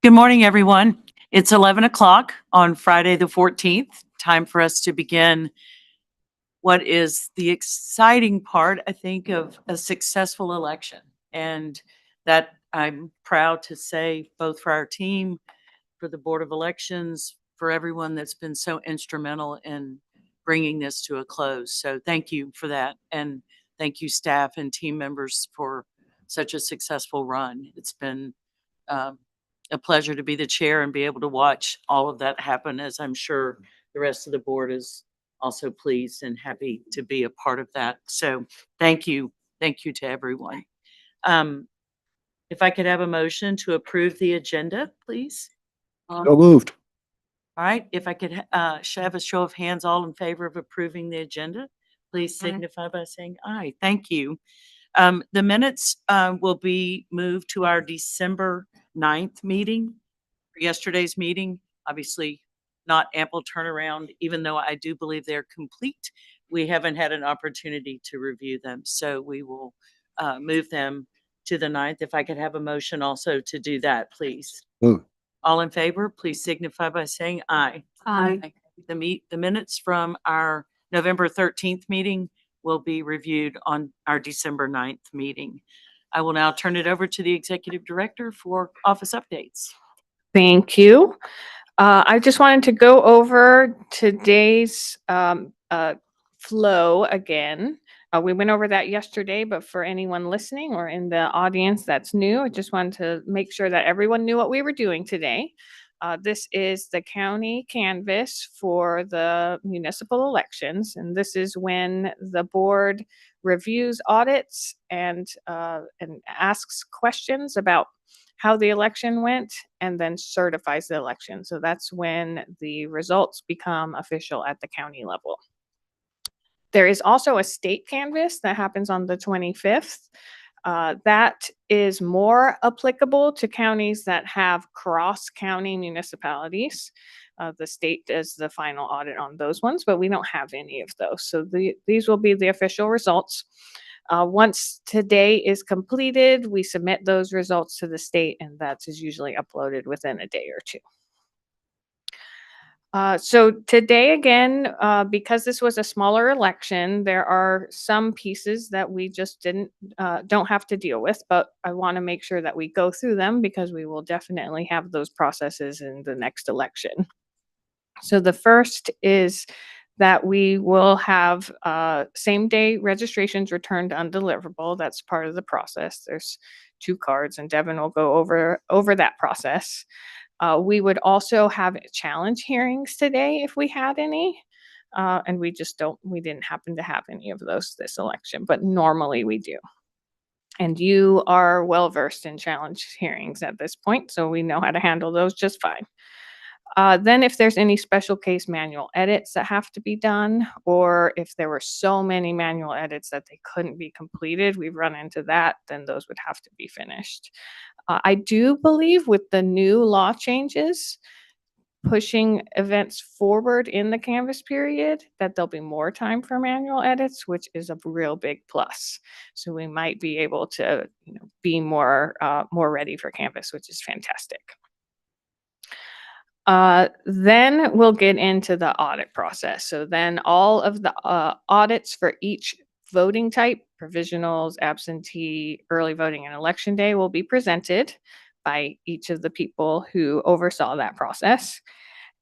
Good morning, everyone. It's 11 o'clock on Friday, the 14th. Time for us to begin what is the exciting part, I think, of a successful election. And that I'm proud to say, both for our team, for the Board of Elections, for everyone that's been so instrumental in bringing this to a close. So thank you for that. And thank you, staff and team members, for such a successful run. It's been um, a pleasure to be the chair and be able to watch all of that happen, as I'm sure the rest of the board is also pleased and happy to be a part of that. So thank you. Thank you to everyone. If I could have a motion to approve the agenda, please. So moved. All right, if I could have a show of hands, all in favor of approving the agenda, please signify by saying aye. Thank you. The minutes will be moved to our December 9th meeting, for yesterday's meeting. Obviously, not ample turnaround, even though I do believe they're complete. We haven't had an opportunity to review them, so we will move them to the 9th. If I could have a motion also to do that, please. Move. All in favor, please signify by saying aye. Aye. The minutes from our November 13th meeting will be reviewed on our December 9th meeting. I will now turn it over to the executive director for office updates. Thank you. I just wanted to go over today's flow again. We went over that yesterday, but for anyone listening or in the audience that's new, I just wanted to make sure that everyone knew what we were doing today. This is the county canvas for the municipal elections, and this is when the board reviews audits and asks questions about how the election went and then certifies the election. So that's when the results become official at the county level. There is also a state canvas that happens on the 25th. That is more applicable to counties that have cross-county municipalities. The state does the final audit on those ones, but we don't have any of those. So these will be the official results. Once today is completed, we submit those results to the state, and that is usually uploaded within a day or two. So today again, because this was a smaller election, there are some pieces that we just don't have to deal with, but I want to make sure that we go through them because we will definitely have those processes in the next election. So the first is that we will have same day registrations returned undeliverable. That's part of the process. There's 2 cards, and Devin will go over that process. We would also have challenge hearings today if we had any. And we didn't happen to have any of those this election, but normally we do. And you are well versed in challenge hearings at this point, so we know how to handle those just fine. Then if there's any special case manual edits that have to be done, or if there were so many manual edits that they couldn't be completed, we've run into that, then those would have to be finished. I do believe with the new law changes, pushing events forward in the canvas period, that there'll be more time for manual edits, which is a real big plus. So we might be able to be more ready for canvas, which is fantastic. Then we'll get into the audit process. So then all of the audits for each voting type, provisionals, absentee, early voting, and election day will be presented by each of the people who oversaw that process.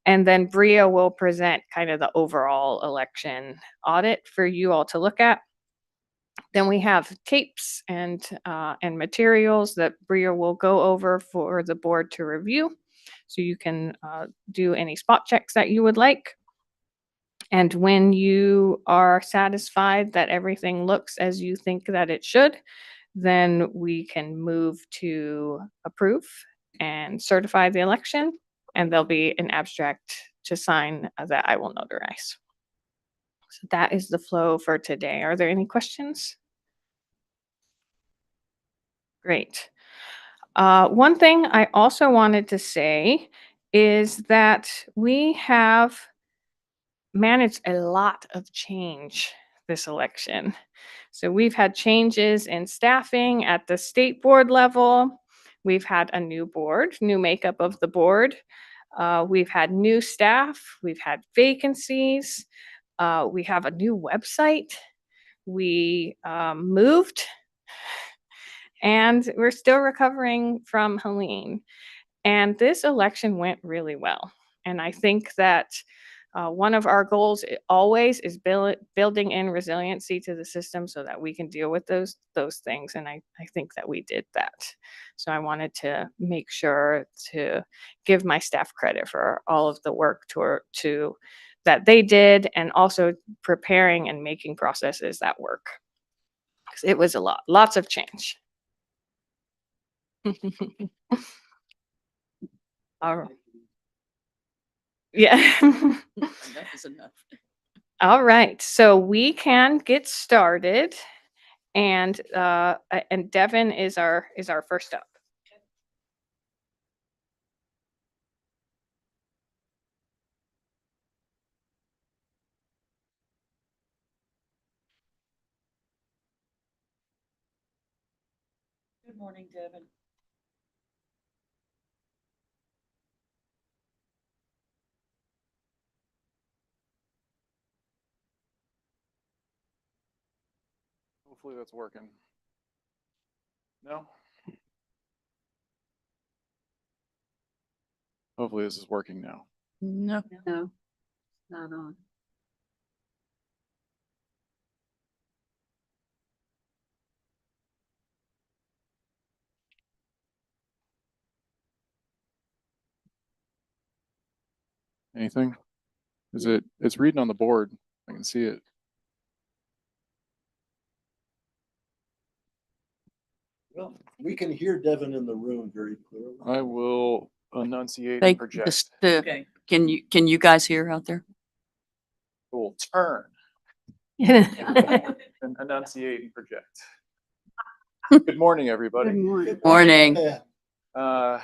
And then Bria will present kind of the overall election audit for you all to look at. Then we have tapes and materials that Bria will go over for the board to review. So you can do any spot checks that you would like. And when you are satisfied that everything looks as you think that it should, then we can move to approve and certify the election. And there'll be an abstract to sign that I will notarize. So that is the flow for today. Are there any questions? Great. One thing I also wanted to say is that we have managed a lot of change this election. So we've had changes in staffing at the state board level. We've had a new board, new makeup of the board. We've had new staff. We've had vacancies. We have a new website. We moved, and we're still recovering from Helene. And this election went really well. And I think that one of our goals always is building in resiliency to the system so that we can deal with those things. And I think that we did that. So I wanted to make sure to give my staff credit for all of the work to that they did, and also preparing and making processes that work. 'Cause it was a lot, lots of change. All right. Yeah. Enough is enough. All right, so we can get started, and Devin is our first up. Good morning, Devin. Hopefully that's working. No? Hopefully this is working now. No. No, not on. Anything? It's reading on the board. I can see it. Well, we can hear Devin in the room very clearly. I will enunciate and Thank project. Okay. Can you guys hear out there? We'll turn and enunciate and project. Good morning, everybody. Good morning. Morning. Yeah,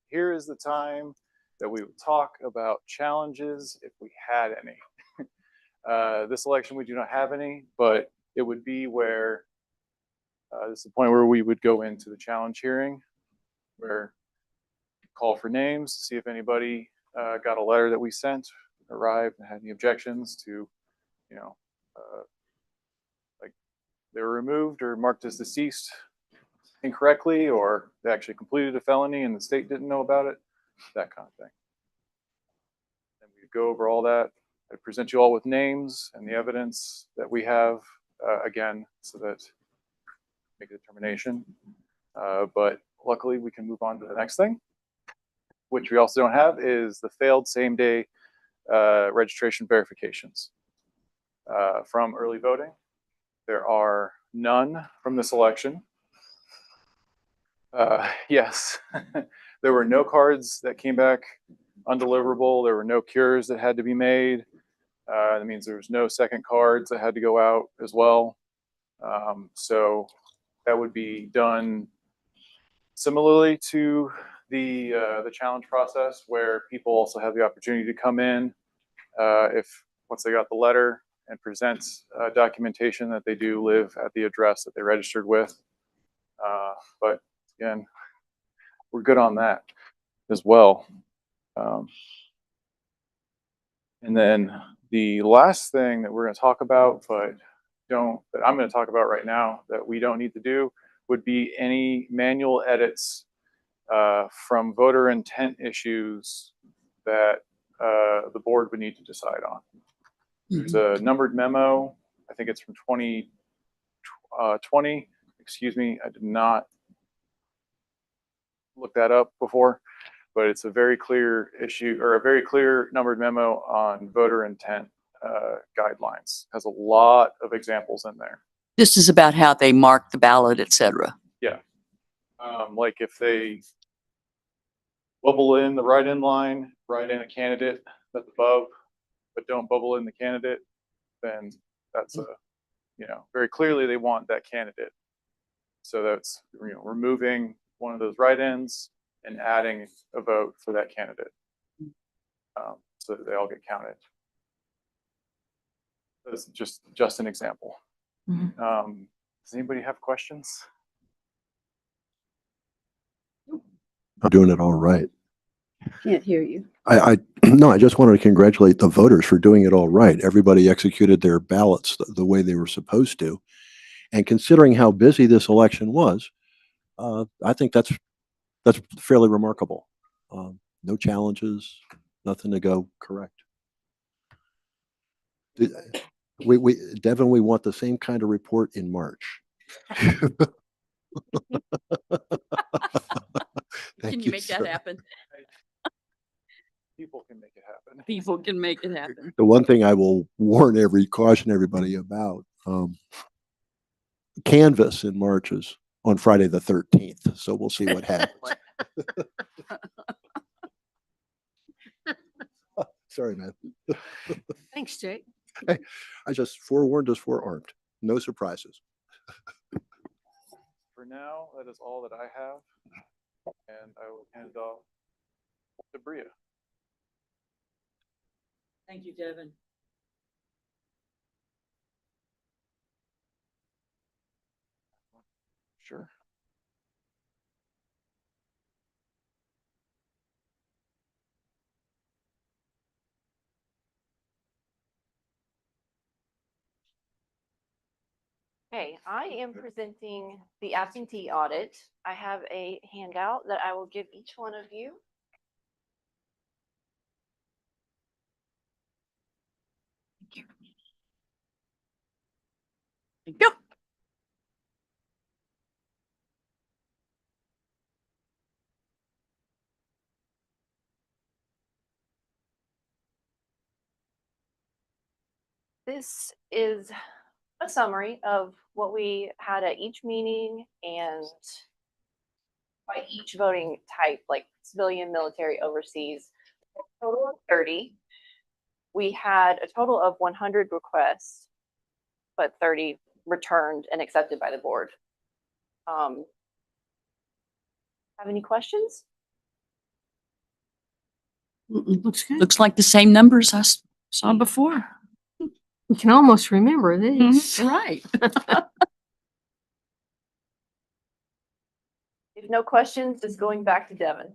Here is the time that we will talk about challenges if we had any. This election, we do not have any, but it would be where this is the point where we would go into the challenge hearing, where call for names to see if anybody got a letter that we sent, arrived, and had any objections to, like they were removed or marked as deceased incorrectly, or they actually completed a felony and the state didn't know about it, that kind of thing. And we'd go over all that. I present you all with names and the evidence that we have, again, so that make a determination. But luckily we can move on to the next thing, which we also don't have, is the failed same day registration verifications from early voting. There are none from this election. Yes, there were no cards that came back undeliverable. There were no cures that had to be made. That means there was no second cards that had to go out as well. So that would be done similarly to the challenge process, where people also have the opportunity to come in if once they got the letter and present documentation that they do live at the address that they registered with. But again, we're good on that as well. And then the last thing that we're going to talk about, that I'm going to talk about right now, that we don't need to do, would be any manual edits from voter intent issues that the board would need to decide on. There's a numbered memo. I think it's from 2020. Excuse me, I did not look that up before, but it's a very clear issue, or a very clear numbered memo on voter intent guidelines. Has a lot of examples in there. This is about how they mark the ballot, et cetera. Like if they bubble in the write-in line, write in a candidate that's above, but don't bubble in the candidate, then that's very clearly they want that candidate. So that's, removing one of those write-ins and adding a vote for that candidate, so that they all get counted. That's just an example. Mhm. Does anybody have questions? I'm doing it all right. Can't hear you. No, I just wanted to congratulate the voters for doing it all right. Everybody executed their ballots the way they were supposed to. And considering how busy this election was, I think that's fairly remarkable. No challenges, nothing to go correct. Did- Devin, we want the same kind of report in March. Thank Can you make that sir. happen? People can make it happen. People can make it happen. The one thing I will caution everybody about, Canvas in March is on Friday the 13th, so we'll see what happens. Sorry, man. Thanks, Jake. I just forewarned us forearmed. No surprises. For now, that is all that I have. And I will hand it off to Bria. Thank you, Devin. Sure. Okay, I am presenting the absentee audit. I have a handout that I will give each one of you. Thank you. Thank you. This is a summary of what we had at each meeting and by each voting type, like civilian, military, overseas, a total of 30. We had a total of 100 requests, but 30 returned and accepted by the board. Have any questions? Looks good. Looks like the same numbers I saw before. You can almost remember this. Right. If no questions, just going back to Devin.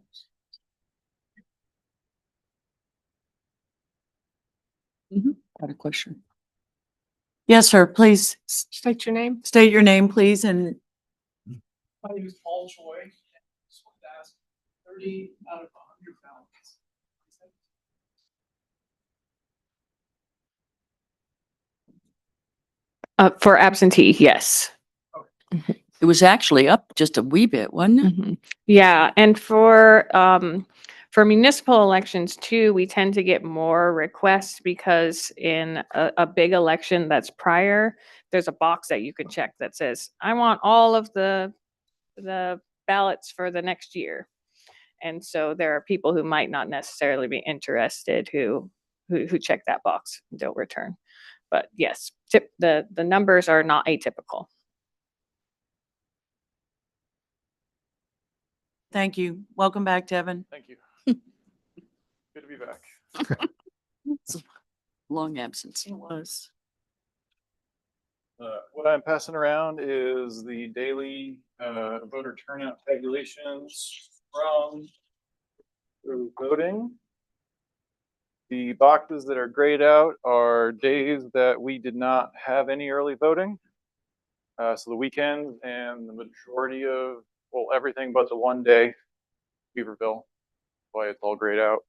Got a question. Yes, sir. Please State your name. state your name, please, and My name is Paul Choi. And just wanted to ask 30 out of 100 ballots. For absentee, yes. it was actually up just a wee bit, wasn't it? Mhm. Yeah, and for municipal elections too, we tend to get more requests because in a big election that's prior, there's a box that you can check that says, I want all of the ballots for the next year. And so there are people who might not necessarily be interested who check that box and don't return. But yes, the numbers are not atypical. Thank you. Welcome back, Devin. Thank you. Good to be back. Long absence. It was. What I'm passing around is the daily voter turnout tabulations from the voting. The boxes that are grayed out are days that we did not have any early voting. So the weekend and the majority of, well, everything but the one day, Beaverville, why it's all grayed out.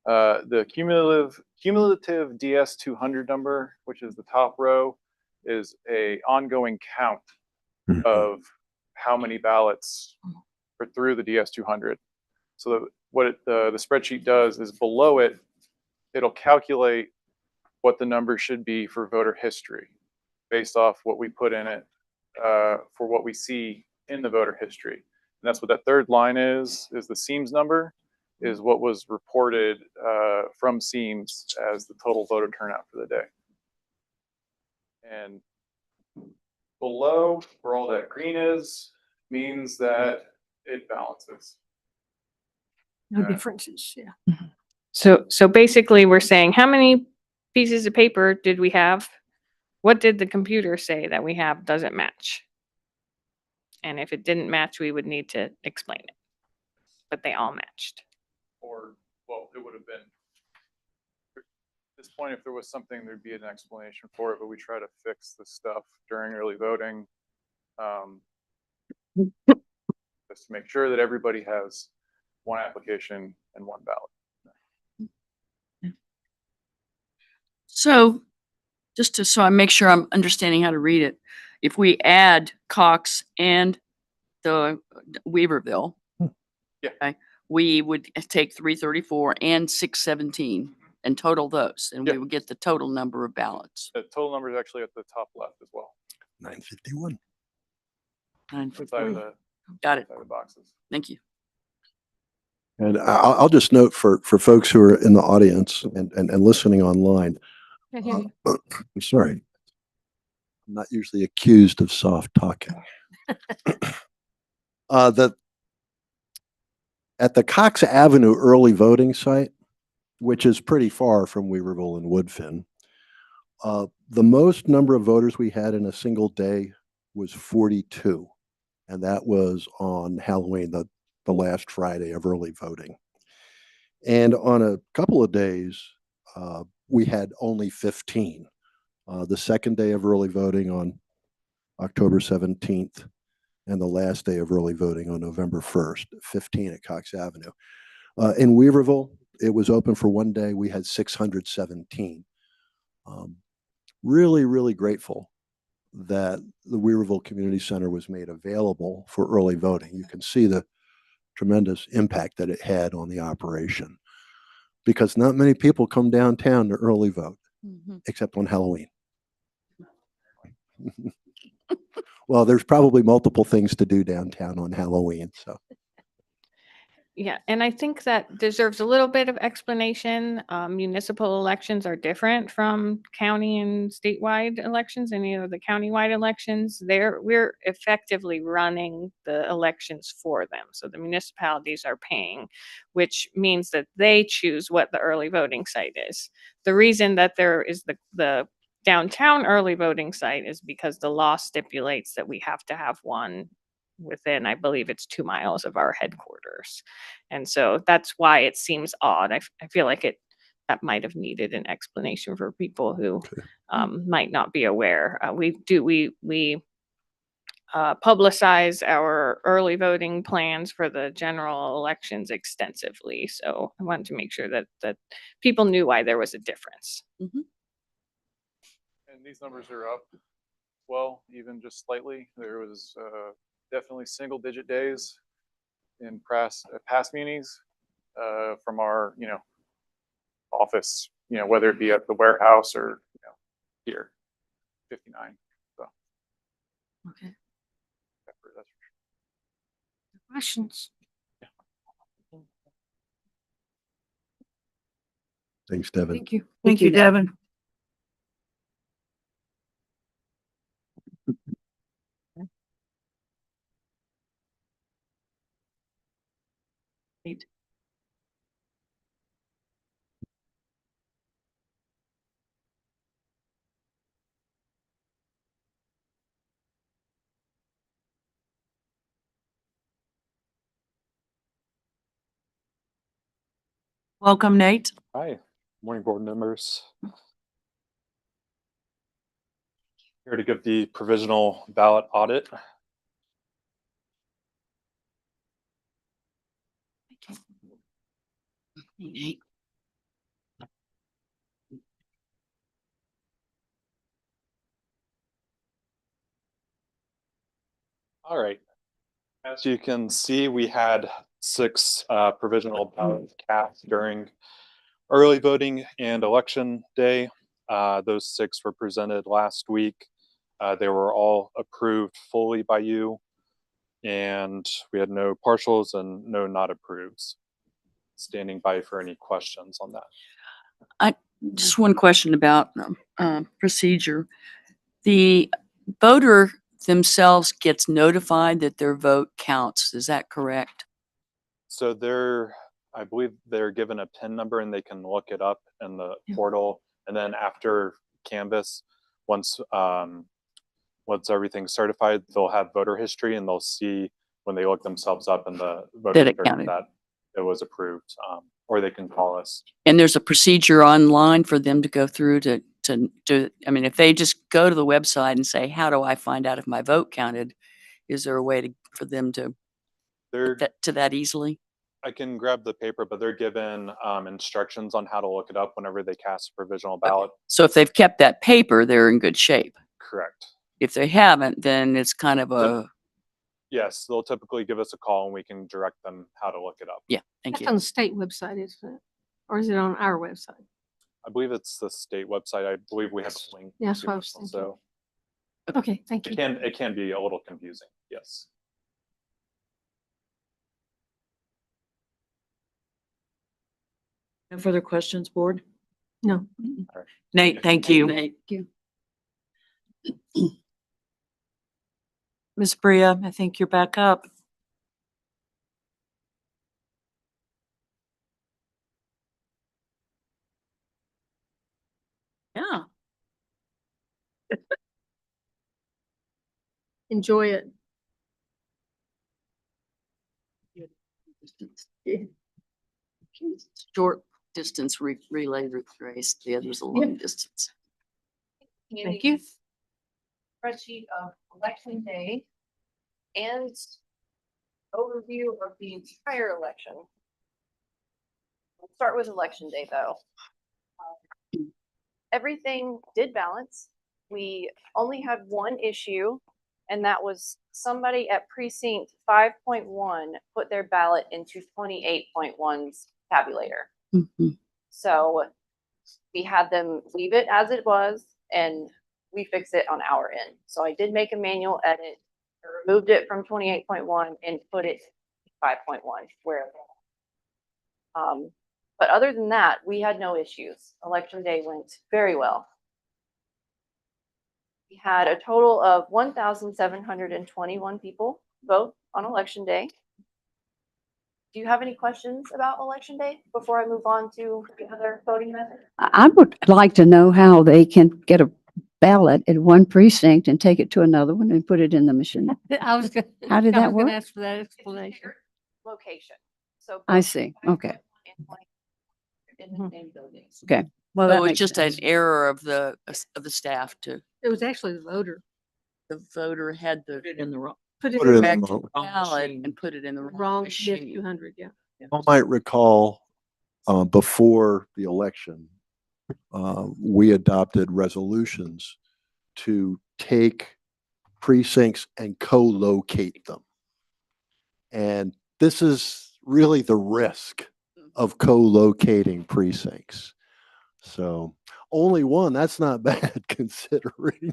The cumulative DS 200 number, which is the top row, is a ongoing count of how many ballots are through the DS 200. So what the spreadsheet does is below it, it'll calculate what the number should be for voter history based off what we put in it for what we see in the voter history. And that's what that third line is the SEAMS number, is what was reported from SEAMS as the total voter turnout for the day. And below, where all that green is, means that it balances. No Yeah. differences, yeah. So basically we're saying, how many pieces of paper did we have? What did the computer say that we have doesn't match? And if it didn't match, we would need to explain it. but they all matched. Or, well, it would have been, at this point, if there was something, there'd be an explanation for it, but we try to fix the stuff during early voting. Just to make sure that everybody has one application and one ballot. So, so I make sure I'm understanding how to read it. If we add Cox and the Weaverville. Yeah. Okay, we would take 334 and 617 and total those, and we Yeah. would get the total number of ballots. The total number is actually at the top left as well, 951. inside of the, Got it. inside the boxes. Thank you. And I'll just note for folks who are in the audience and listening online, Can't hear you. I'm sorry. I'm not usually accused of soft talking. At the Cox Avenue early voting site, which is pretty far from Weaverville and Woodfin, the most number of voters we had in a single day was 42. And that was on Halloween, the last Friday of early voting. And on a couple of days, we had only 15. The second day of early voting on October 17th, and the last day of early voting on November 1st, 15 at Cox Avenue. In Weaverville, it was open for one day. We had 617. Really, really grateful that the Weaverville Community Center was made available for early voting. You can see the tremendous impact that it had on the operation, because not many people come downtown to early vote, except on Halloween. Well, there's probably multiple things to do downtown on Halloween, so. Yeah, and I think that deserves a little bit of explanation. Municipal elections are different from county and statewide elections. Any of the countywide elections, we're effectively running the elections for them. So the municipalities are paying, which means that they choose what the early voting site is. The reason that there is the downtown early voting site is because the law stipulates that we have to have one within, I believe it's 2 miles of our headquarters. And so that's why it seems odd. I feel like that might have needed an explanation for people who might not be aware. We publicize our early voting plans for the general elections extensively. So I wanted to make sure that people knew why there was a difference. And these numbers are up, well, even just slightly. There was definitely single-digit days in past meetings from our, office, whether it be at the warehouse or, here, 59. So Okay. that's for sure. Questions? Thanks, Devin. Thank you. Thank you, Devin. Welcome, Nate. Hi, morning board members. Here to give the provisional ballot audit. Nate. All right. As you can see, we had 6 provisional ballots cast during early voting and election day. Those 6 were presented last week. They were all approved fully by you, and we had no partials and no not approves. Standing by for any questions on that. Just one question about procedure. The voter themselves gets notified that their vote counts. Is that correct? So I believe they're given a PIN number and they can look it up in the Yeah. portal. And then after Canvas, once everything's certified, they'll have voter history and they'll see when they look themselves up in the voter That it history counted. that it was approved, or they can call us. And there's a procedure online for them to go through I mean, if they just go to the website and say, how do I find out if my vote counted? Is there a way for them to They're, get to that easily? I can grab the paper, but they're given instructions on how to look it up whenever they cast a provisional ballot. So if they've kept that paper, they're in good shape. Correct. If they haven't, then it's kind of a, Yes, they'll typically give us a call and we can direct them how to look it up. yeah, thank That's you. on the state website, isn't it? Or is it on our website? I believe it's the state website. I believe we have a link. Yeah, that's to what I it was thinking. So Okay, thank you. it can be a little confusing. Yes. No further questions, board? No. Nate, thank you. Thank you. Ms. Bria, I think you're back up. Yeah. Enjoy it. Short distance relay race, the other's a long distance. Thank you. Spreadsheet of election day and overview of the entire election. We'll start with election day though. Everything did balance. We only had one issue, and that was somebody at precinct 5.1 put their ballot into 28.1's tabulator. Mhm. So we had them leave it as it was and we fix it on our end. So I did make a manual edit, removed it from 28.1 and put it 5.1 where. But other than that, we had no issues. Election day went very well. We had a total of 1,721 people vote on election day. Do you have any questions about election day before I move on to the other voting method? I would like to know how they can get a ballot at one precinct and take it to another one and put it in the machine. I was gonna. How did I that was gonna work? ask for that It's a explanation. shared location. So. I both see. 5.1 Okay. and 20 in the Mhm. same buildings. Okay. Well, So that it's makes just an sense. error of the staff It was actually the voter. the voter had it in the wrong Put it Put it in in correct the ballot machine. and put it in the wrong wrong diff machine. 200, yeah. You might recall, before the election, we adopted resolutions to take precincts and co-locate them. And this is really the risk of co-locating precincts. So only one, that's not bad considering. We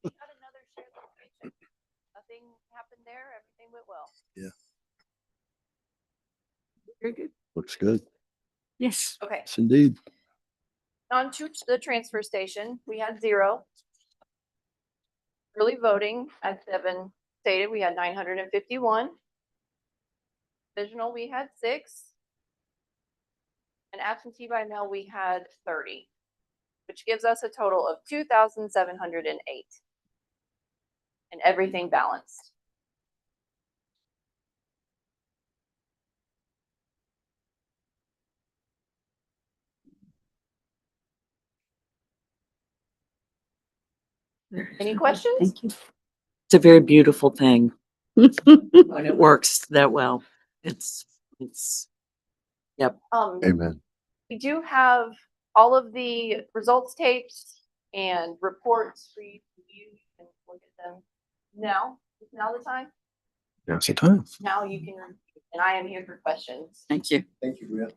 got another shared location. Nothing happened there. Everything went well. Very good. Looks good. Yes. Okay, Yes, indeed. on to the transfer station, we had 0. Early voting, as Devin stated, we had 951. Provisional, we had 6. And absentee by mail, we had 30, which gives us a total of 2,708. And everything balanced. Any questions? Thank you. It's a very beautiful thing when it works that well. It's, Amen. We do have all of the results tapes and reports for you to view. You can look at them now. Is now the time? Now's the time. Now you can, and I am here for questions. thank you. Thank you, Brianna.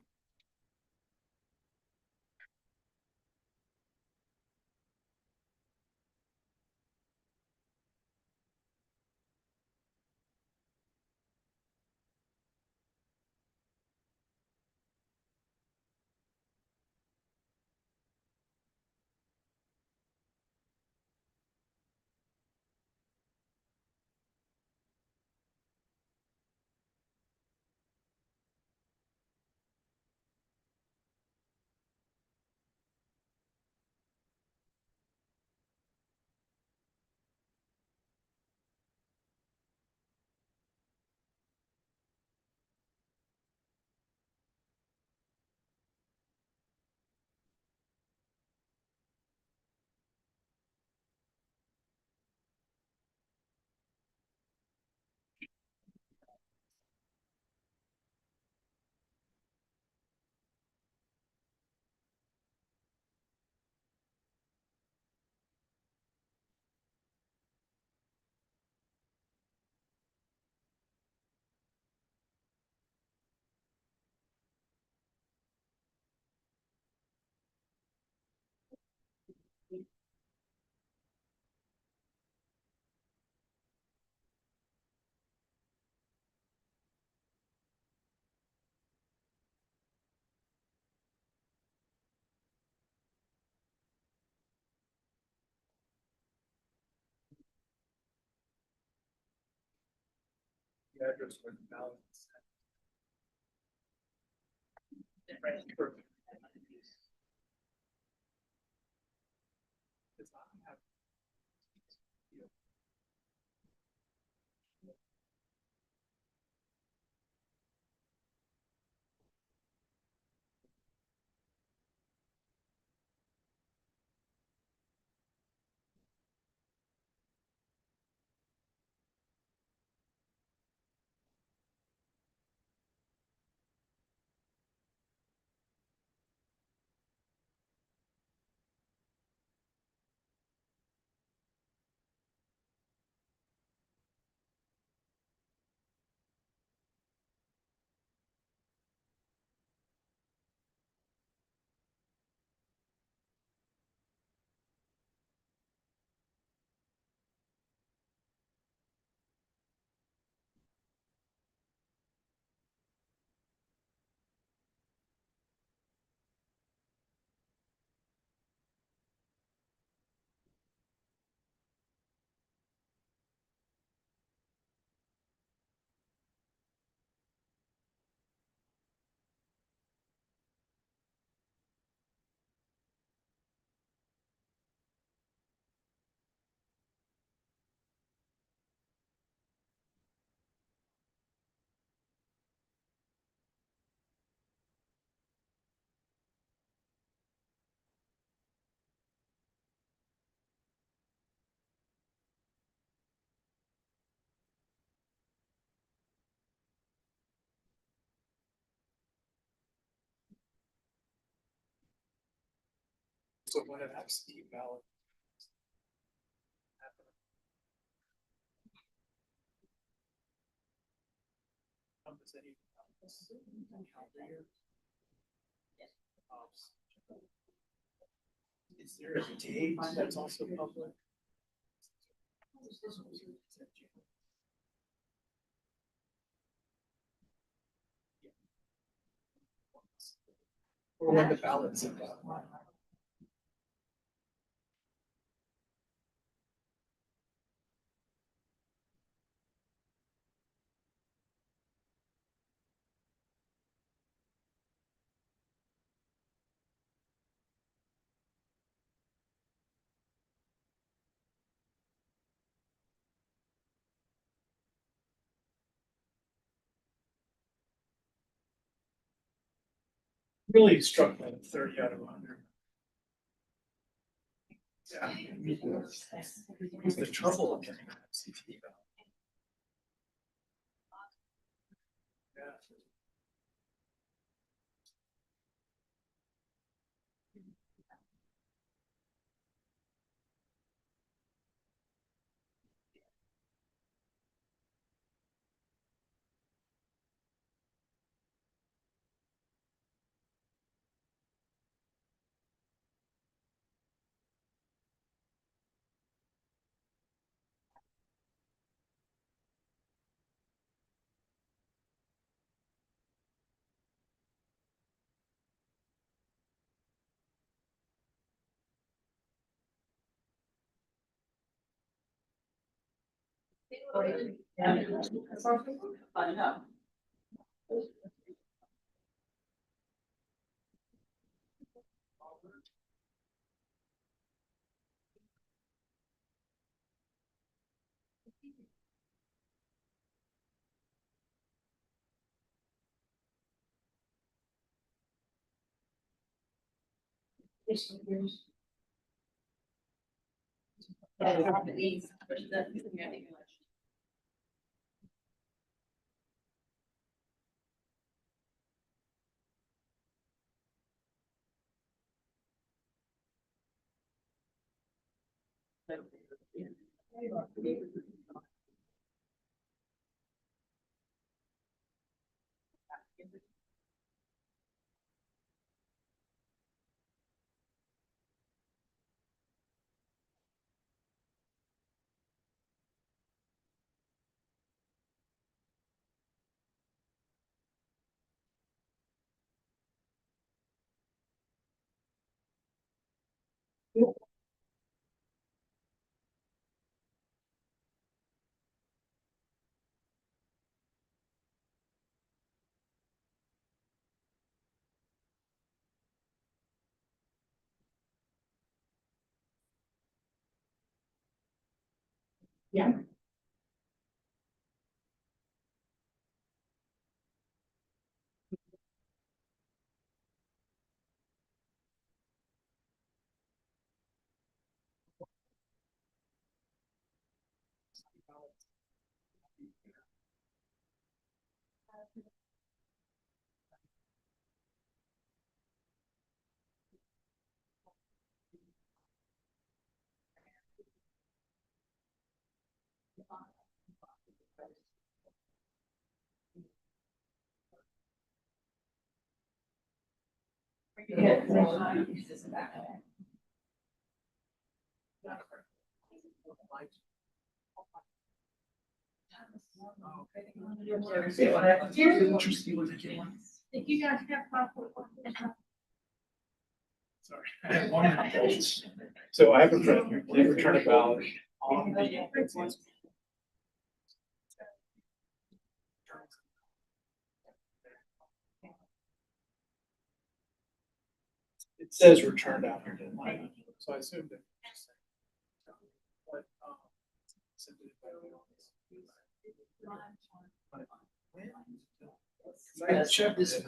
address where the ballot is sent. Right, perfect. Does not have- So when an absentee ballot. Does any- Is there a date that's also public? Or when the ballots. Really struck by the 30 out of 100. Yeah. I mean, what's the trouble of getting an absentee ballot? Yeah. Sorry. I have one. So I have a friend who did return a ballot on the. It says returned after deadline, so I assumed that. But, sent it by mail. I checked this.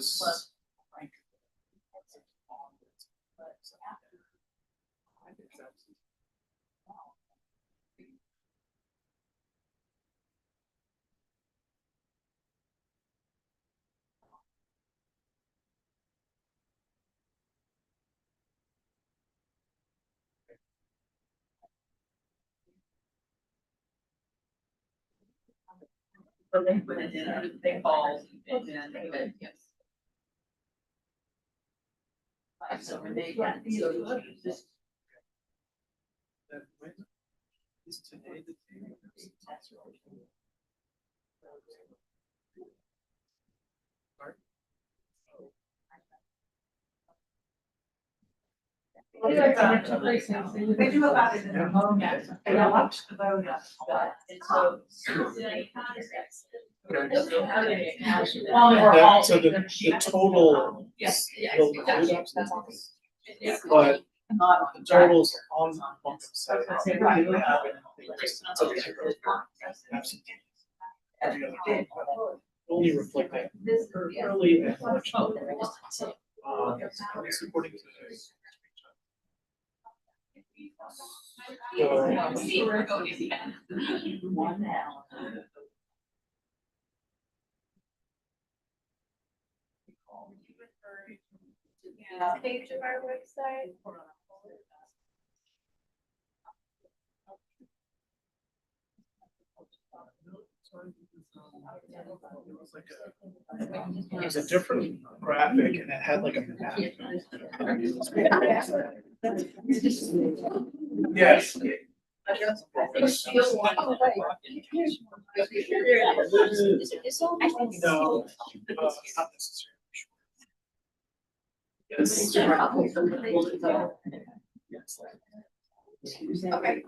So they put it in, they called and then they went, yes. So when they got these, this. Is today the day? They do about it in the home, yes, and I watched the vote up, and so. So the total. Yes. will include absences, But the totals on one side. Only reflect that early in the election. According to this. Page of our website. It was a different graphic and it had like a map. Yes. No, not necessarily. Yes. Okay.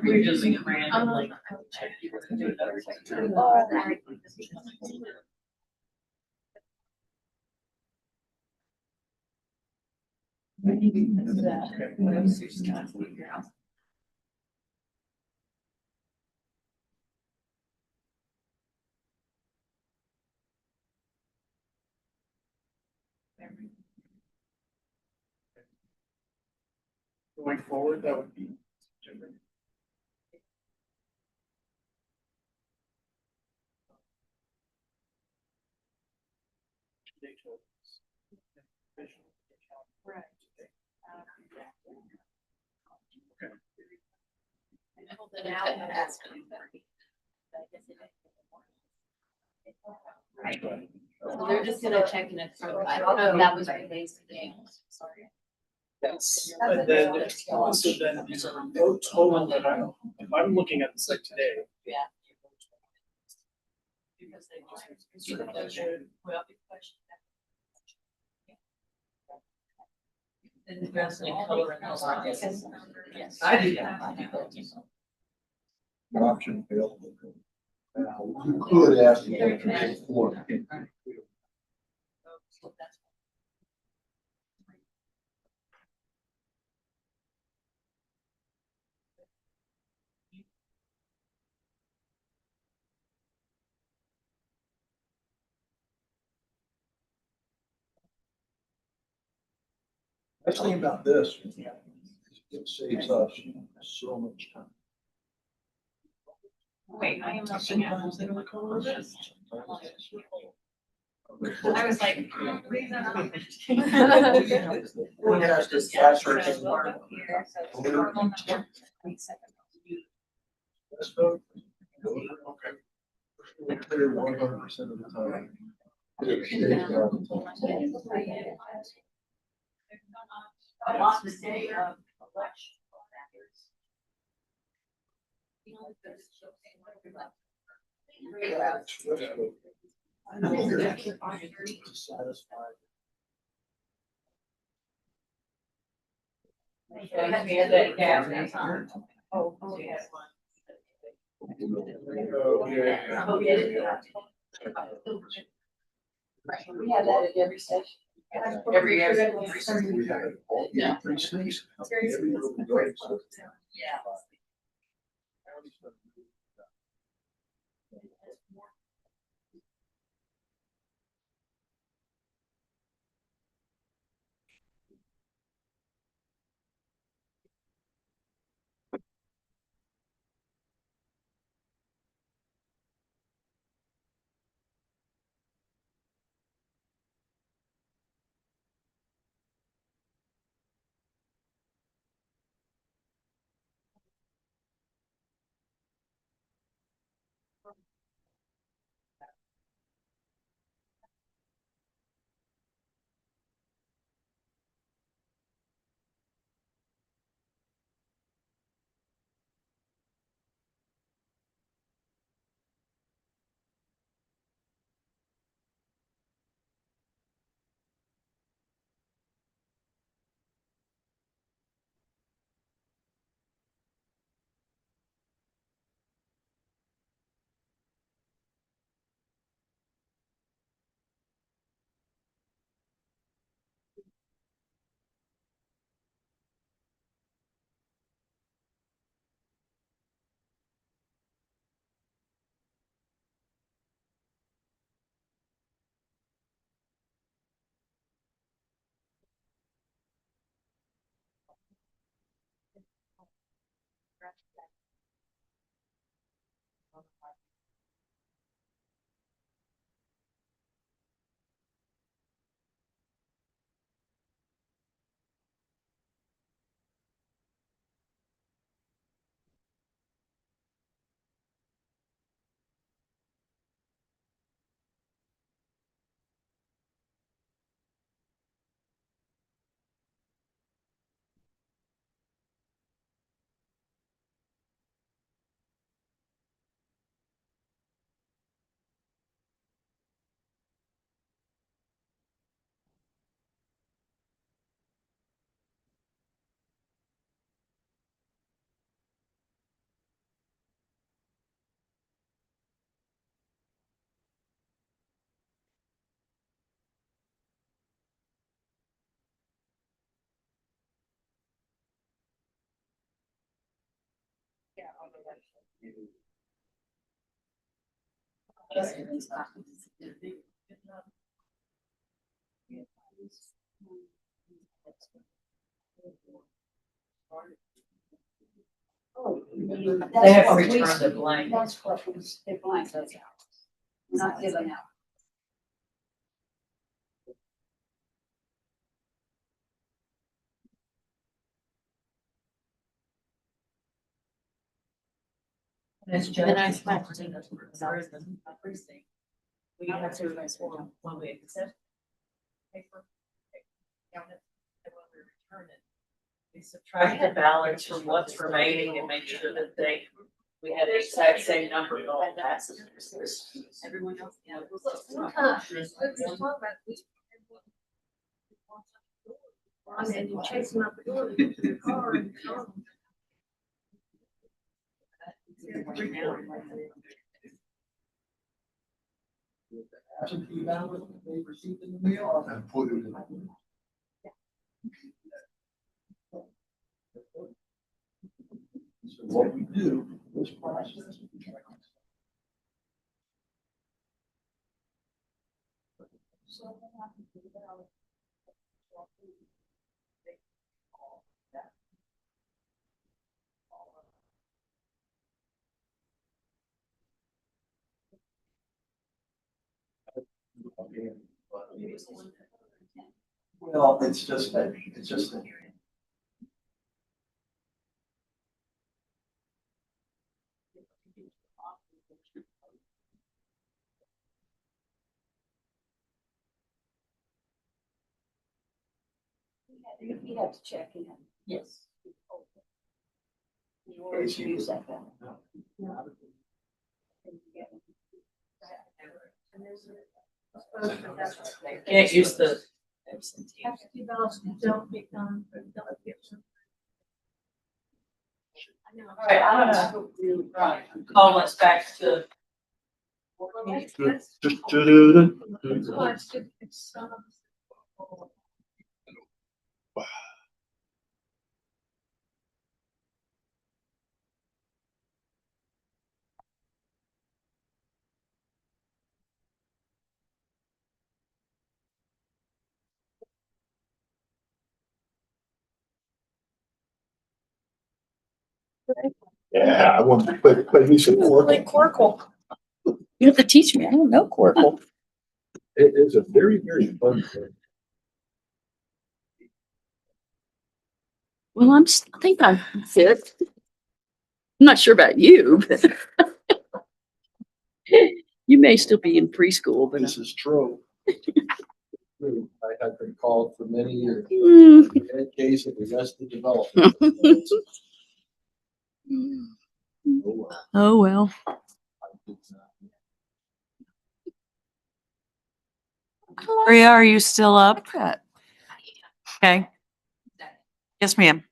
We're just randomly. Going forward, that would be different. So they're just gonna check in it. I don't know if that was today's today. Sorry. Yes, and then also then these are no total that if I'm looking at this like today. Yeah. Because they well, and the rest of the color and those are. Yes, I do that. Option available. You could ask them for. The thing about this, it saves us so much time. Wait, I am looking at. Sometimes they don't call us. I was like. One has to faster. Let's vote. Okay. Clear 100% of the time. On the day of election. I know you're satisfied. Oh, we have that at every session. Every. We have all the precincts. Every little vote. Yeah. They have to return the blank. That's what they blank those out. Not given out. And I expect to that's a precinct. We have to when we accept paper. Count it, and when we return it. We subtract the ballots from what's remaining and make sure that we had the exact same number of all passes. Everyone else. And you chase them out the door, get to the car and come. Absentee ballot they received in the mail. And put it in. So what we do is process. Well, it's just that. You have to check in. Yes. You always use that ballot. Can't use the. Absentee ballots don't get done for delegates. I know. All right, I'm gonna call us back to. It's, Yeah, I want to play me some Quirkle. You have to teach me. I don't know Quirkle. It is a very, very fun game. Well, I think I'm fit. I'm not sure about you, but you may still be in preschool, but This is true. True. I have been called for many years. Mm. In case of arrested development. Oh, well. Maria, are you still up? That. Okay. Yes, ma'am.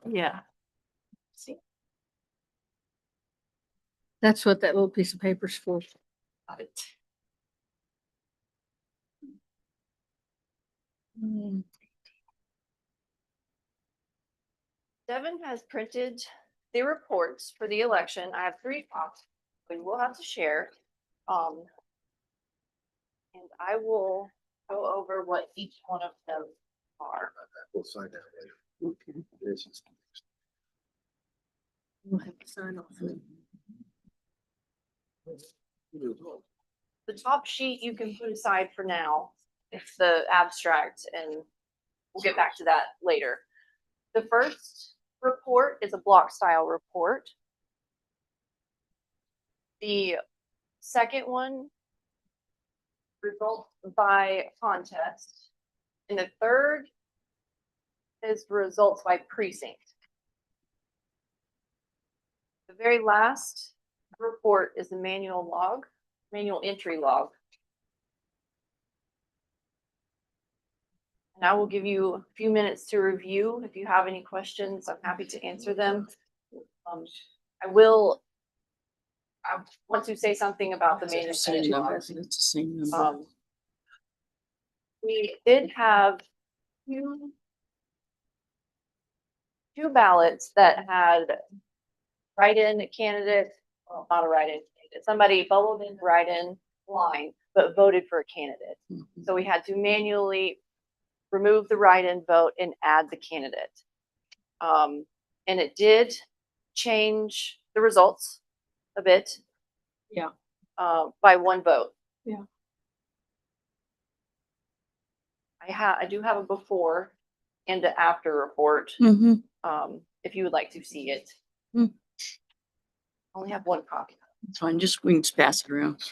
Yeah. That's what that little piece of paper's for. Got it. Mm. Devin has printed the reports for the election. I have 3 copies. We will have to share. And I will go over what each one of them are. We'll sign that later. Okay. This is- We'll have to sign off. The top sheet you can put aside for now. It's the abstract, and we'll get back to that later. The first report is a block style report. The second one, results by contest. And the third is results by precinct. The very last report is the manual log, manual entry log. And I will give you a few minutes to review. If you have any questions, I'm happy to answer them. I want to say something about the manual entry log. It's the same number. We did have two ballots that had write-in candidate, well, not a write-in candidate, somebody bubbled in the write-in line, but voted for a candidate. Mhm. So we had to manually remove the write-in vote and add the candidate. And it did change the results a bit. Yeah. By 1 vote. Yeah. I do have a before and an after report, Mm-hmm. if you would like to see it. Hmm. Only have 1 copy. It's fine. We can just pass it around.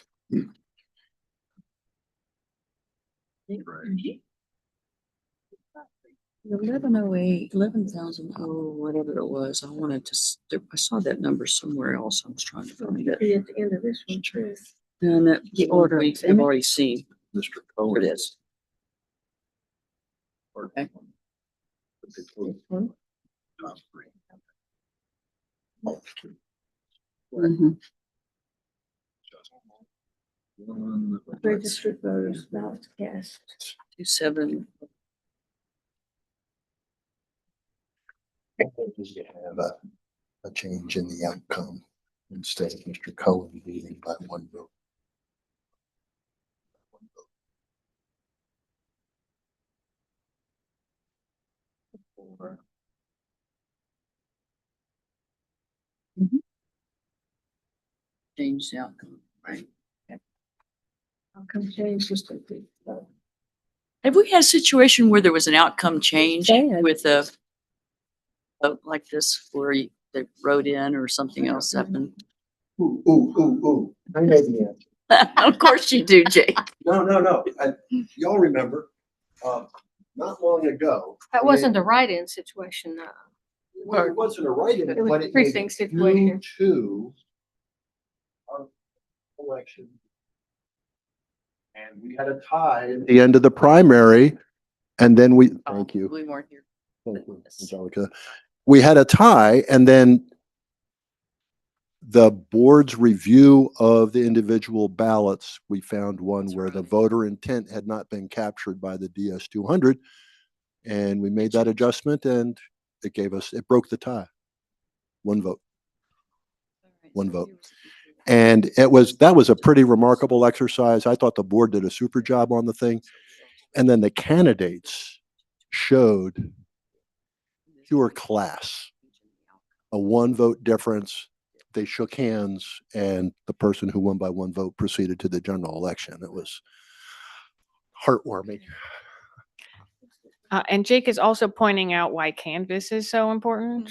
1108, 11,000, oh, whatever it was. I wanted to, I saw that number somewhere else. I was trying to find it. At the end of this one, too. And that the order I've already seen. Mr. Here Cohen. it is. Okay. Mhm. Registered voters, ballots cast. 27. You have a change in the outcome instead of Mr. Cohen leading by one vote. Change the outcome, right? Outcome change just like the Have we had a situation where there was an outcome change Sad. with a vote like this where they wrote in or something else happened? Ooh. I know the answer. Of course you do, Jake. No. Y'all remember, not long ago. That wasn't a write-in situation, though. Well, it wasn't a write-in, It was but a it precinct was situation. due to our election. And we had a tie at the end of the primary, and then thank you. We weren't here. Thank you, Angelica. We had a tie, and then the board's review of the individual ballots, we found one where the voter intent had not been captured by the DS 200. And we made that adjustment, and it broke the tie. One vote. One vote. And that was a pretty remarkable exercise. I thought the board did a super job on the thing. And then the candidates showed pure class, a one vote difference. They shook hands, and the person who won by one vote proceeded to the general election. It was heartwarming. And Jake is also pointing out why Canvas is so important,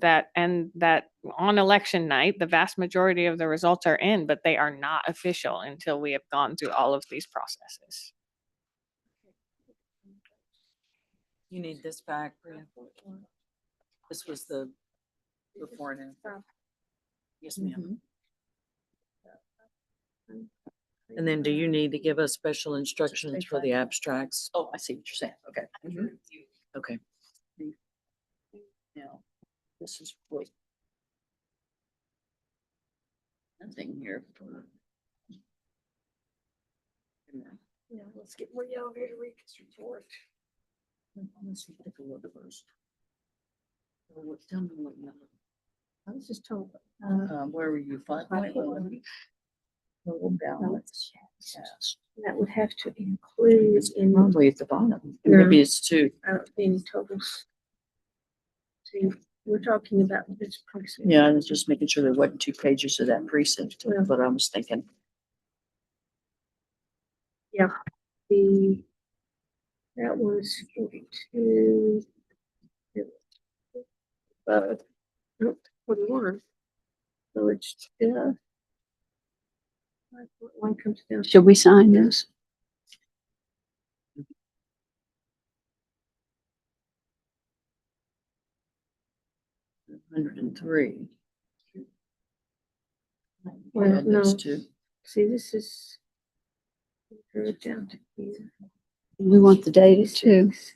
that on election night, the vast majority of the results are in, but they are not official until we have gone through all of these processes. You need this back, Bria. This was the before and after. Yes, ma'am. And then do you need to give us special instructions for the abstracts? Oh, I see what you're saying. Okay. Okay. Now, this is what. Nothing here for. Yeah, let's get more y'all here to read this report. Let's take a look first. Tell me what number. I was just told. Where were you? 5.1. Total ballots cast. That would have to include in, Probably at the bottom. No. Maybe it's 2. I don't see any totals. See, we're talking about this precinct. Yeah, I was just making sure there wasn't 2 pages of that precinct, Yeah. but I was thinking. That was 42. Nope, 41. So it's, 5.1 comes down. Should we sign this? $103. Well, Add those no. 2. See, this is. Go down to here. We want the data too. 86.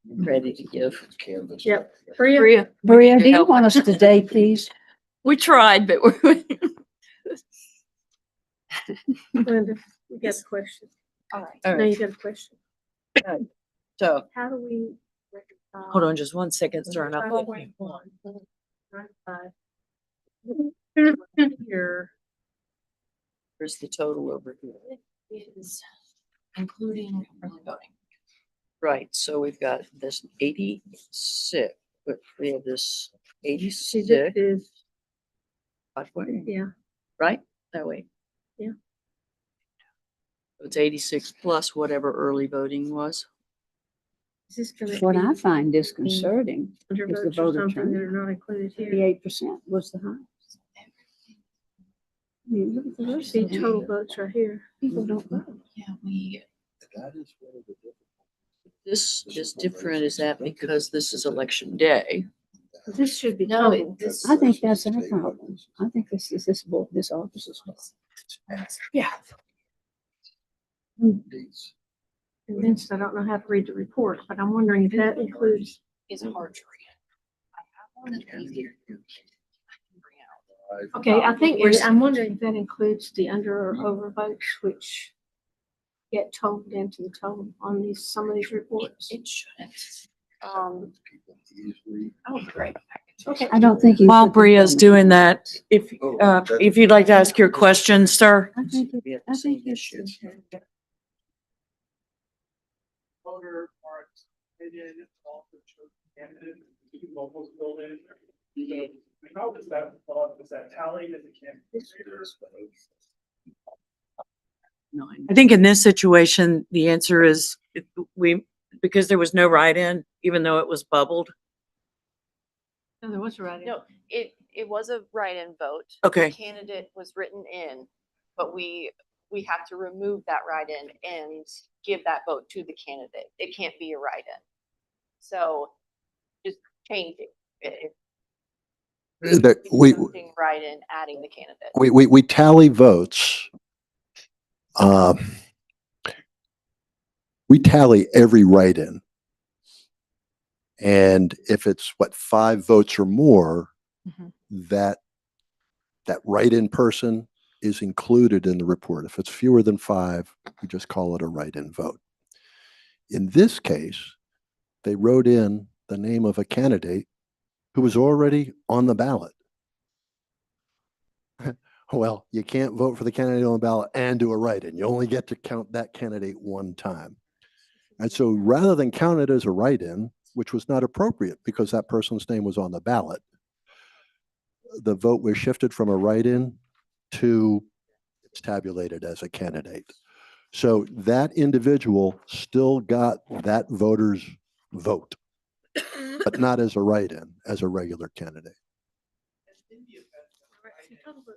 Ready to give. Canvas. Yep. Bria, Maria, do you want us today, please? We tried, but Linda, we got a question. All right. All Now right. you got a question. So How do we reconcile? hold on just 1 second, sir. and I'll put- 5.1, 95. Here, here's the total over here. Is including early voting. Right, so we've got this 86, but we have this see, 86, this is, 5.1, yeah, right? That way. Yeah. So it's 86 plus whatever early voting was. is this gonna What I be find disconcerting, under is the votes or voter something that turnout. are not included here? 38% was the highest. I mean, look at the rest See of them. total votes right here. People don't vote. Yeah, we. That is one of the different. This is different, is that because this is election day? This should be No, total. I think that's our problem. I think this is this office's fault. Yeah. These. Convinced I don't know how to read the report, but I'm wondering if that includes. Is Marjorie. Okay, I think, Where's- I'm wondering if that includes the under or over votes, which get totaled into the total on these, some of these reports. It shouldn't. Oh, great. Okay. I don't think you. While put the Bria's thing- doing that, if you'd like to ask your question, sir. I think it's. Voter marked opinion also chose candidate, two locals filled in. How does that, is that tallied as a candidate? Nine. I think in this situation, the answer is because there was no write-in, even though it was bubbled. No, there was a writing. No, it was a write-in vote. The Okay. Candidate was written in, but we have to remove that write-in and give that vote to the candidate. It can't be a write-in. So just changing it. That Substituting write-in, adding the candidate. we tally votes. We tally every write-in. And if it's 5 votes or more, Mhm. that write-in person is included in the report. If it's fewer than 5, we just call it a write-in vote. In this case, they wrote in the name of a candidate who was already on the ballot. Well, you can't vote for the candidate on the ballot and do a write-in. You only get to count that candidate one time. And so rather than count it as a write-in, which was not appropriate because that person's name was on the ballot, the vote was shifted from a write-in to it's tabulated as a candidate. So that individual still got that voter's vote, but not as a write-in, as a regular candidate. In the event that write-in involved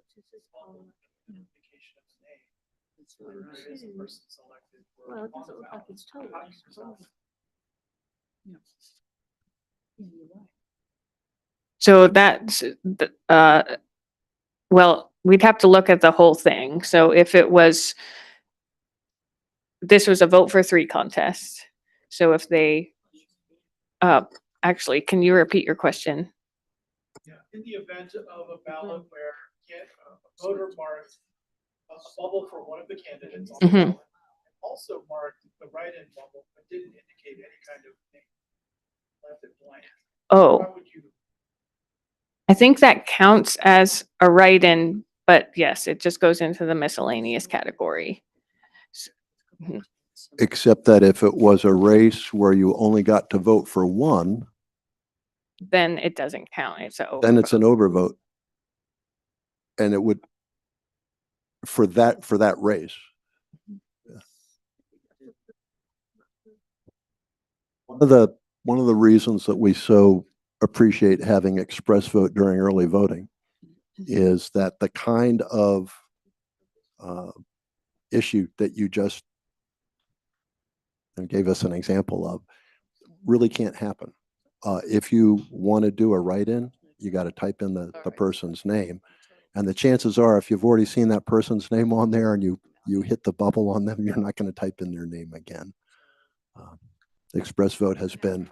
identification of his name, so there is a person selected for Well, it on doesn't the look like ballot. it's total. How do you resolve that? So that's, well, we'd have to look at the whole thing. So if it was, this was a vote for 3 contest. So if they, actually, can you repeat your question? Yeah, in the event of a ballot where a voter marked a bubble for one of the candidates on the Mhm. ballot, and also marked the write-in bubble, but didn't indicate any kind of name, left it blank. Oh, How would you? I think that counts as a write-in, but yes, it just goes into the miscellaneous category. Except that if it was a race where you only got to vote for one, Then it doesn't count. It's a then it's an overvote. And it would, for that race. Yeah. One of the reasons that we so appreciate having express vote during early voting is that the kind of issue that you just gave us an example of really can't happen. If you want to do a write-in, you got to type in the person's name. And the chances are, if you've already seen that person's name on there and you hit the bubble on them, you're not going to type in their name again. Express vote has been,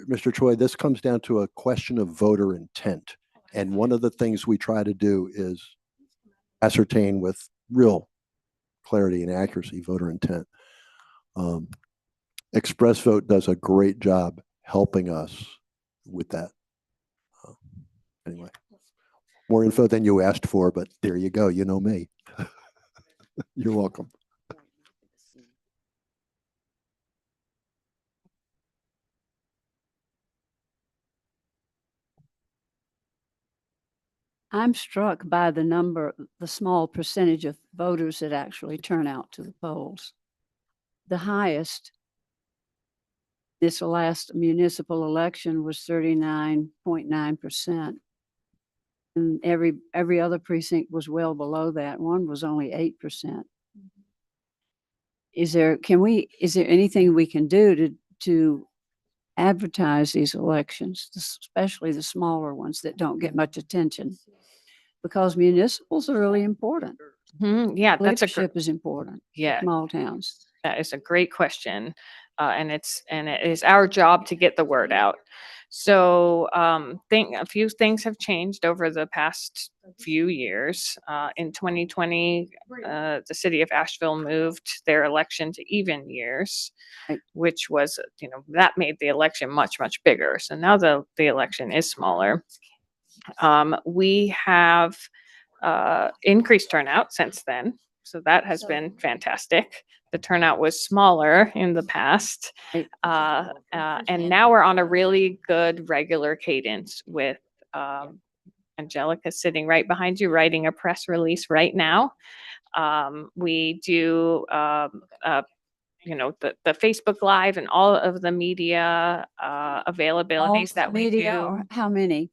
Mr. Choi, this comes down to a question of voter intent. And one of the things we try to do is ascertain with real clarity and accuracy voter intent. Express vote does a great job helping us with that. Anyway, more info than you asked for, but there you go. You know me. You're welcome. I'm struck by the number, the small percentage of voters that actually turn out to the polls. The highest this last municipal election was 39.9%. And every other precinct was well below that. One was only 8%. Is there anything we can do to advertise these elections, especially the smaller ones that don't get much attention? Because municipals are really important. Yeah, that's a Leadership is important. yeah. Small towns. That is a great question. and it is our job to get the word out. So, a few things have changed over the past few years. In 2020, the city of Asheville moved their election to even years, Right. which was, that made the election much, much bigger. So now the election is smaller. We have increased turnout since then. So that has been fantastic. The turnout was smaller in the past. Right. And now we're on a really good regular cadence with Angelica sitting right behind you, writing a press release right now. We do, the Facebook Live and all of the media availabilities that we Media, do. or how many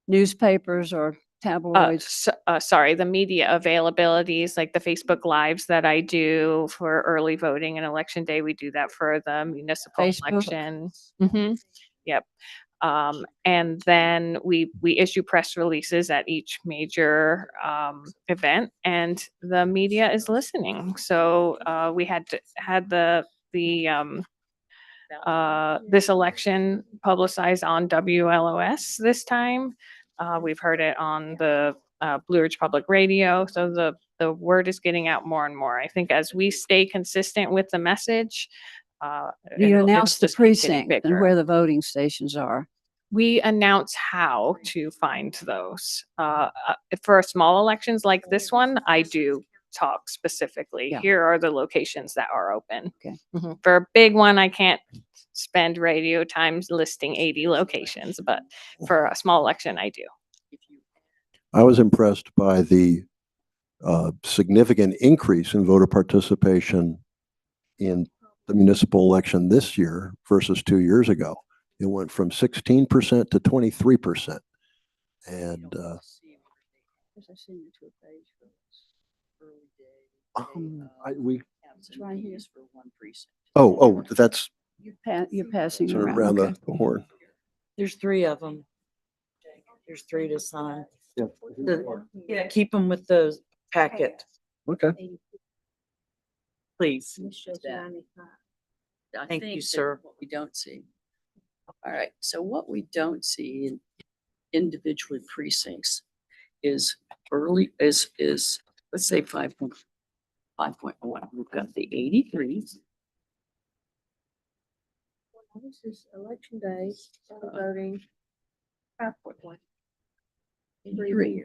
newspapers or tabloids? Sorry, the media availabilities, like the Facebook Lives that I do for early voting and election day. We do that for the municipal Facebook? election. Yep. And then we issue press releases at each major event, and the media is listening. So we had this election publicized on WLOS this time. We've heard it on the Blue Ridge Public Radio. So the word is getting out more and more. I think as we stay consistent with the message. Do you it'll announce the just keep getting precinct and bigger. where the voting stations are? We announce how to find those. For small elections like this one, I do talk specifically. Yeah. Here are the locations that are open. Okay. For a big one, I can't spend radio time listing 80 locations, but for a small election, I do. I was impressed by the significant increase in voter participation in the municipal election this year versus 2 years ago. It went from 16% to 23%. And we It's right here for one precinct. that's You're passing sort of around. around Okay. the horn. There's 3 of them. There's 3 to sign. Yeah, keep them with the packet, Okay. please. This shows That. 95. Thank you, sir. What we don't see. All right, so what we don't see in individual precincts is let's say 5.1. We've got the 83. This is election day, voting. 5.1. 83.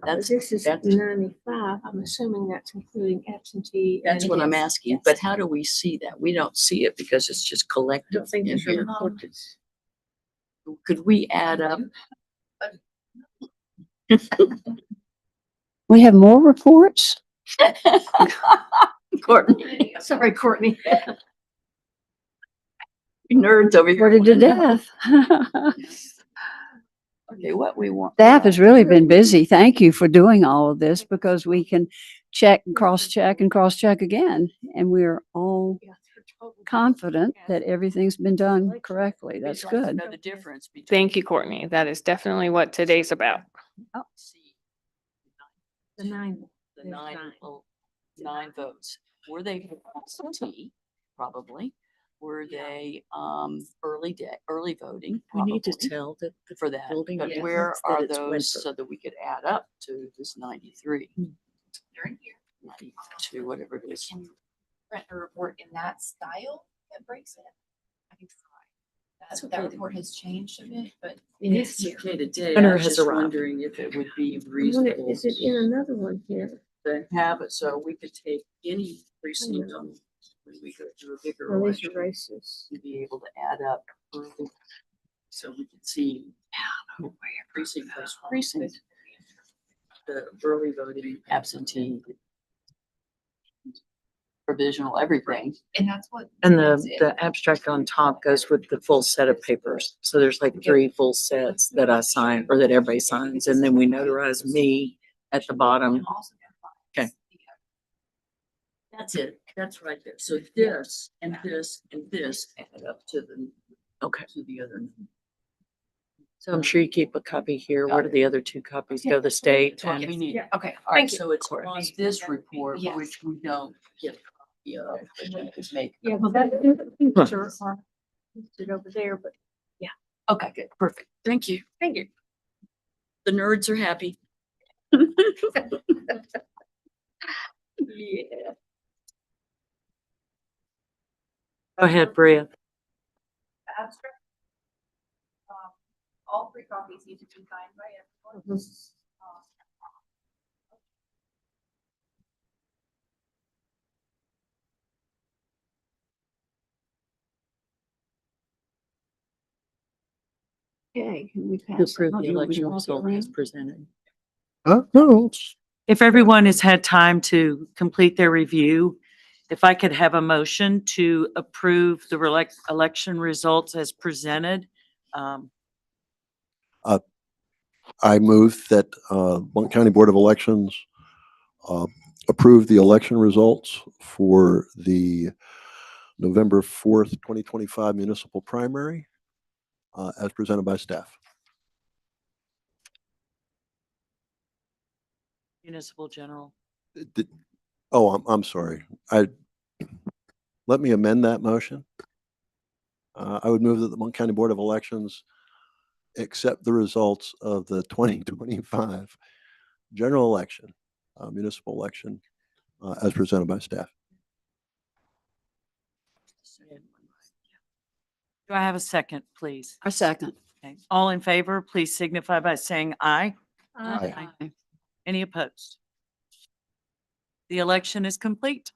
This is 95. I'm assuming that's including absentee. That's and what I'm yes, asking, yes. but how do we see that? We don't see it because it's just I collective don't think in there's a here. report that's. Could we add up? We have more reports? Courtney, sorry, Courtney. You nerds over here. Reported to death. Okay, what we want. Staff has really been busy. Thank you for doing all of this because we can check and cross-check again. And we're all confident that everything's been done correctly. That's We'd like to good. know the difference between. Thank you, Courtney. That is definitely what today's about. The 9. The There's 9 votes. Were they absentee? Probably. Were they early voting? We need to Probably, tell that the for that. building But departments where that are it's those Winthrop. so that we could add up to this 93? They're in here. 92, whatever it is. Can you print a report in that style that breaks it? I can try. That's That okay. report has changed a bit, but It is okay today. Hunter I was has just arrived. wondering if it would be I wonder, reasonable is it in another one here? to have it so we could take any precinct on when we go through a bigger Well, these are election. races. To be able to add up early, so we could see precinct by precinct, the early voting, absentee, provisional, everything. and that's what. And makes the, it- the abstract on top goes with the full set of papers. So there's like 3 full sets that I sign or that everybody signs. And then we notarize me at the bottom. Okay. That's it. That's right there. So this and this and this add up to the, Okay. to the other. So I'm sure you keep a copy here. Where do the other 2 copies go? The state That's what we and need. Okay, All right, thank you. so it's on this report, Yes. which we don't get a copy copy of, which I could make. Yeah, but that picture are listed over there, but Okay, good, perfect. Thank you. thank you. The nerds are happy. Yeah. Go ahead, Bria. The abstract. All three copies need to be signed by everyone. Okay, can we To pass? approve Oh, the you want me to election walk result as around? presented. No, it's- If everyone has had time to complete their review, if I could have a motion to approve the election results as presented. I move that Blount County Board of Elections uh, approve the election results for the November 4th, 2025 municipal primary as presented by staff. Municipal general. Did- Oh, I'm sorry. Let me amend that motion. I would move that the Blount County Board of Elections accept the results of the 2025 general election, municipal election, as presented by staff. Do I have a second, please? A second. Okay. All in favor, please signify by saying aye. Aye. Any opposed? The election is complete.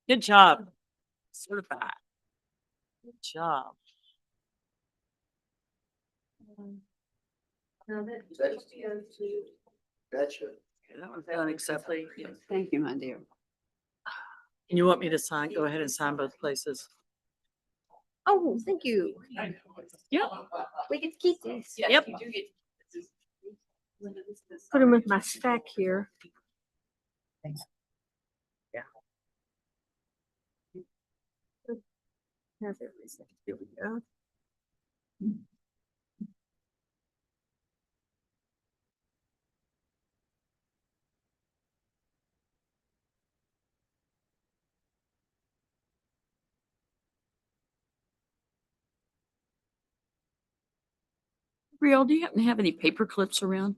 Good job. Certified. Good job. Now that supposed to go to That was done acceptably. Thank you, my dear. And you want me to sign? Go ahead and sign both places. Oh, thank you. Yep. We get to keep this. Yep. You do get. Put them with my stack here. Have everything. Here we go. Brielle, do you happen to have any paper clips around?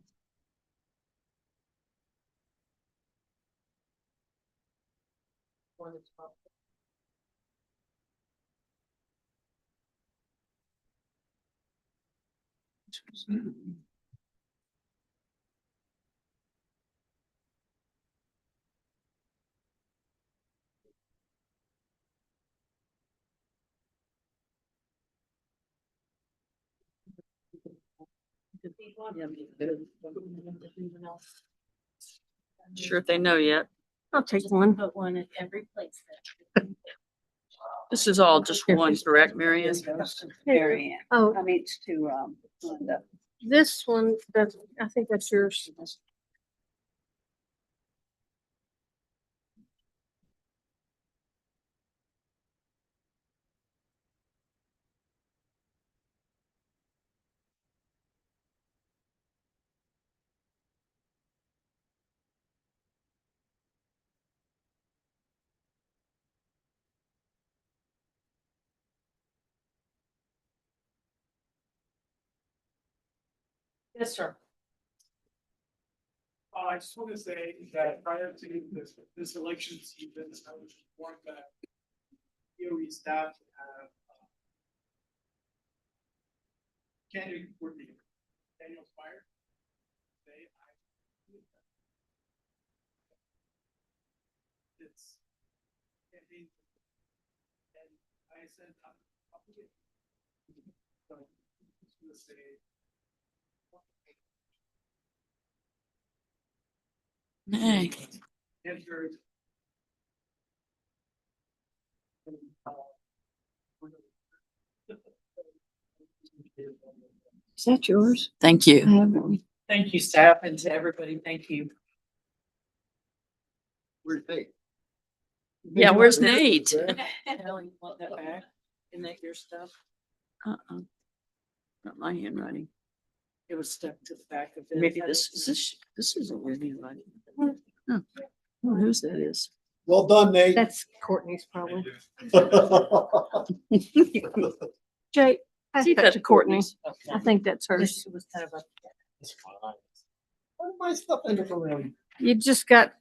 Sure if they know yet. I'll take one. Put one at every place. This is all just one, correct, Mary Ann? Mary Ann. Oh, I mean, it's to, Linda. this one, that's, I think that's yours. Yes, sir. I just want to say that prior to this election season, I was informed that DOE staff have candidate coordinator, Daniel Spire. It's campaign. And I sent out a copy. So, just gonna say. Hey. Answered. Is that yours? Thank I you. have one. Thank you, staff, and to everybody, thank you. Where's Nate? Yeah, where's Nate? Helen, you want that back? Isn't that your stuff? Uh-uh. Not my handwriting. It was stuck to the back of it. Maybe this isn't your handwriting. Oh, whose that is? Well done, Nate. That's Courtney's probably. Jay, pass See, that that's to Courtney. Courtney's. I think that's hers. It was kind of a. Where did my stuff end up around? You just got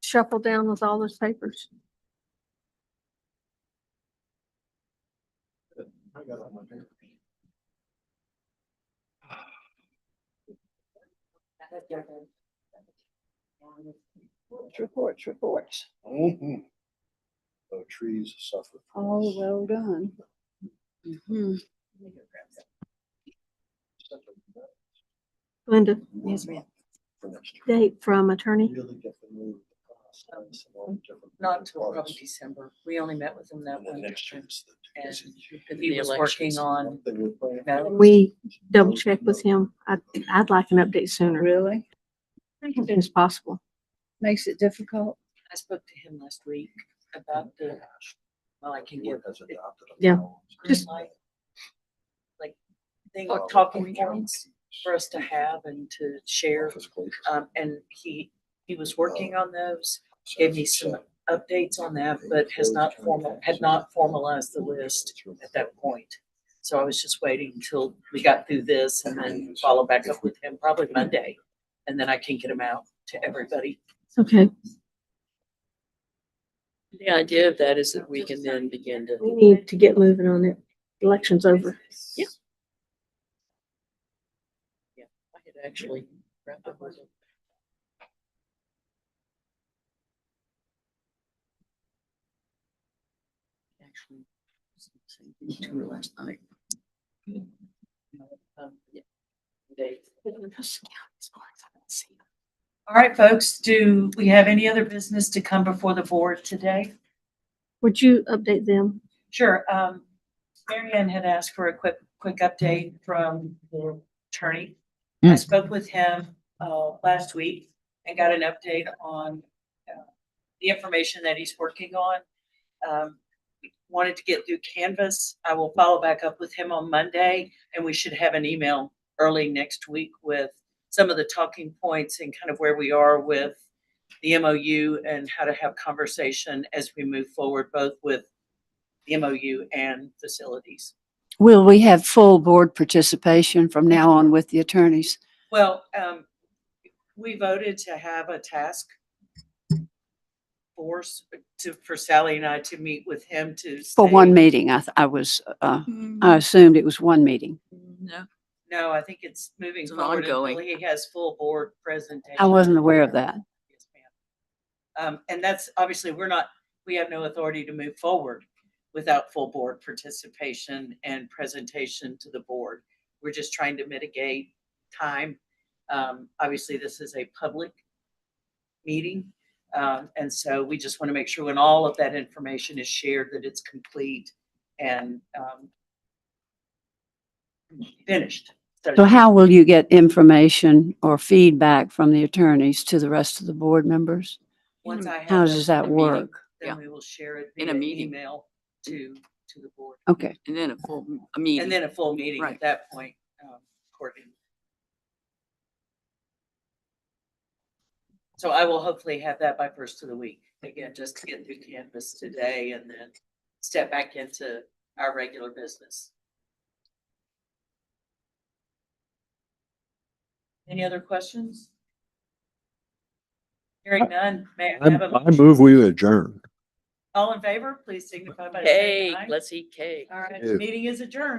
shuffled down with all those papers. I got it on my paper. Reports. Mhm. Oh, trees suffer. Oh, well done. Mhm. Linda, Yes, ma'am. date from attorney. Really get the move. Not until probably December. We only met with him that one. Next year's the- And the he was working elections. on, They were playing- no, We double check with him. I'd like an update sooner, Really? as soon as possible. Makes it difficult. I spoke to him last week about the, well, I can give Has it adopted a Yeah. policy. green light. Like, thing, talking points for us to have and to share. And he was working on those, gave me some updates on that, but had not formalized the list at that point. So I was just waiting until we got through this and then follow back up with him probably Monday. And then I can get them out to everybody. Okay, The idea of that is that we can then begin to. we need to get moving on it. Election's over. Yeah. Yeah, I had actually wrapped up with it. Actually, same thing to her last night. Yeah. They- All right, folks, do we have any other business to come before the board today? Would you update them? Sure. Mary Ann had asked for a quick update from the attorney. I spoke with him last week and got an update on the information that he's working on. We wanted to get through Canvas. I will follow back up with him on Monday, and we should have an email early next week with some of the talking points and kind of where we are with the MOU and how to have conversation as we move forward, both with the MOU and facilities. Will we have full board participation from now on with the attorneys? Well, we voted to have a task force for Sally and I to meet with him to. For one say- meeting, I assumed it was one meeting. No, No, I think it's moving It's an forward until ongoing. he has full board presentation. I wasn't aware of that. Yes, ma'am. And that's obviously, we have no authority to move forward without full board participation and presentation to the board. We're just trying to mitigate time. Obviously, this is a public meeting. And so we just want to make sure when all of that information is shared, that it's complete and finished. So how will you get information or feedback from the attorneys to the rest of the board members? Once I have How that does that meeting. work? then we will share it In a via meeting. email to the board. Okay. and then a meeting. And then a full meeting Right. at that point, Courtney. So I will hopefully have that by first of the week. Again, just to get through Canvas today and then step back into our regular business. Any other questions? Hearing none, may I have a I motion? move we adjourn. All in favor, please signify by saying Cake, aye. let's eat cake. All right, Ew. meeting is adjourned.